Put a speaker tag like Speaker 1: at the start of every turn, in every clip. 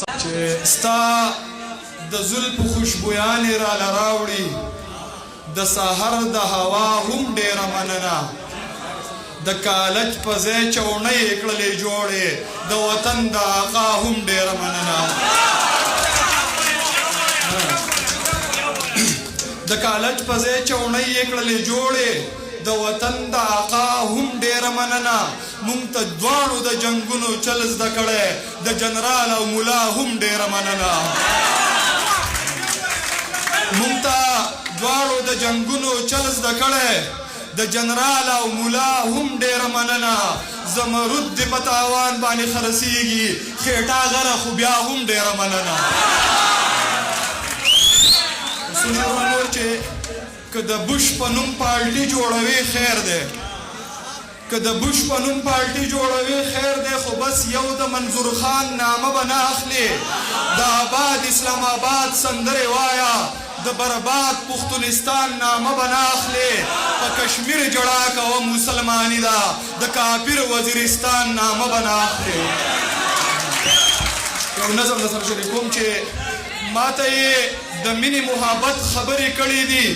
Speaker 1: چې ستا د زلفو خوشبویانې راله راوړي د سحر د هوا هم ډېره مننه د کالج په ځای چوڼۍ یې کړلې جوړې د وطن د آقا هم ډېره مننه د کالج په ځای چوڼۍ یې کړلې جوړې د وطن د آقا هم ډېره مننه مونږ ته دواړو د جنګونو چل زده کړی د جنرال او ملا هم ډېره مننه مونږ ته دواړو د جنګونو چل زده کړی د جنرال او ملا هم ډېره مننه زمرود دې په تاوان باندې خرڅېږي خېټه غره خو بیا هم ډېره مننه نور چې که د بوش په نوم پارټي جوړوي خیر دی که د بوش په نوم پارټي جوړوي خیر دی خو بس یو د منظور خان نامه به نه اخلي د آباد اسلام آباد سندرې وایه د برباد پښتونستان نامه به نه اخلي په کشمیر جړا کوه مسلماني ده د کافر وزیرستان نامه به نه اخلي یو نظم درسره شریکوم چې ما ته یې د مینې محبت خبرې کړې دي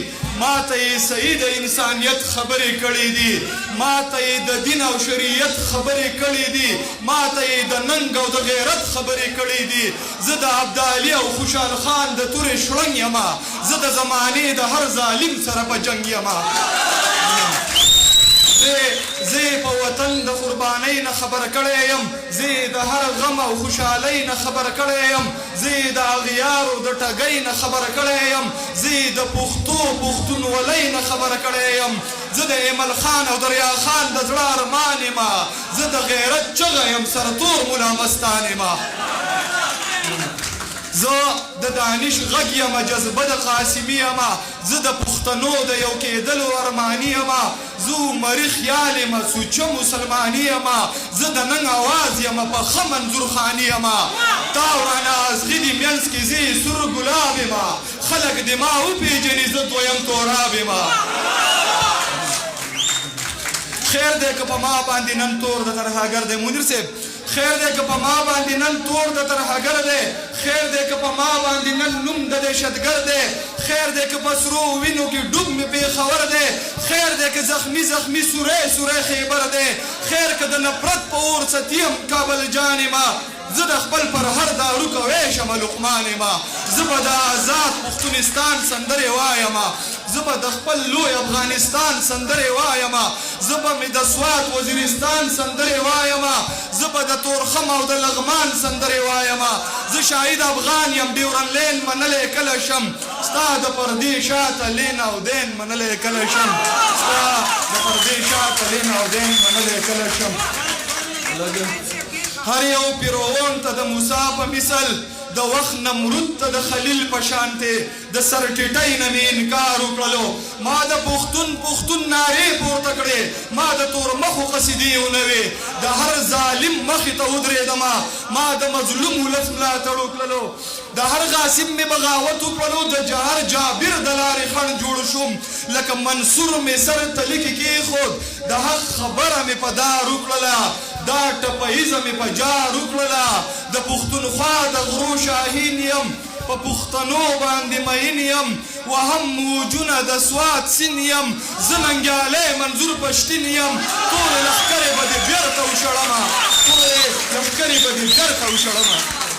Speaker 1: ما ته یې صحیح د انسانیت خبرې کړې دي ما ته یې د دین او شریعت خبرې کړې دي ما ته یې د ننګ او د غیرت خبرې کړې دي زه د عبدالي او خوشحال خان د تورې شړنګ یمه زه د زمانې د هر ظالم سره په جنګ یمه زه په وطن د قربانۍ نه خبر کړی یم زه د هر غم او خوشحالۍ نه خبر کړی یم زه د اغیارو د ټګۍ نه خبر کړی یم زه د پښتو پښتونولۍ نه خبر کړی یم زه د ایمل خان او دریا خان د زړه ارمان یم زه د غیرت چغه یم سرتور ملا مستان یم زه د دانش غږ یم جذبه د قاسمي یم زه د پښتنو د یو کېدلو ارماني یم زه عمري خیال یم سوچه مسلماني یم زه د نن اواز یم په ښه منظور خاني یم تا ورانه ازغي دي منځ کې زه سور ګلاب یم خلک دې ما وپېژني زه دویم توراب یم خیر دی که په ما باندې نن تور د ترهاګر دی منیر صاحب خیر دی که په ما باندې نن تور د ترهګر دی خیر دی که په ما باندې نن نوم د دهشتګر دی خیر دی که په سرو وینو کې ډوب مې پېښور دی خیر دی که زخمي زخمي سوری سوری خیبر دی خیر که د نفرت په اور ستیم کابل جان یم زه د خپل پر هر دارو کوی شم لقمان یم زه به د آزاد پښتونستان سندرې وایم زه به د خپل لوی افغانستان سندرې وایم زه به مې د سوات وزیرستان سندرې وایم زه به د تورخم او د لغمان سندرې وایم زه شاهد افغان یم ډیورن لین منلی کله شم ستا د پردې شاته لین او دین منلی کله شم ستا د پردې شاته لین او دین منلی کله شم هر یو پیروان ته د موسی په مثل د وخت نمرود ته د خلیل په شانتې د سر ټیټۍ نه مې انکار وکړلو ما د پښتون پښتون نارې پورته کړې ما د تور مخو قصیدې ونوې د هر ظالم مخې ته ودرېدمه ما د مظلوم ولس ملاتړ وکړلو د هر غاصب مې بغاوت وکړلو د جهر جابر د لارې خنډ جوړ شوم لکه منصور مې سر ته لیکې کېښود د حق خبره مې په دار وکړله دا ټپهیزه مې په جار وکړله د پښتونخوا د غرو شاهین یم په پښتنو باندې مین یم وهم موجونه د سوات سین یم زه ننګیالی منظور پښتین یم ټولې لښکرې به دې بېرته وشړمه ټولې لښکرې به دې بېرته وشړمه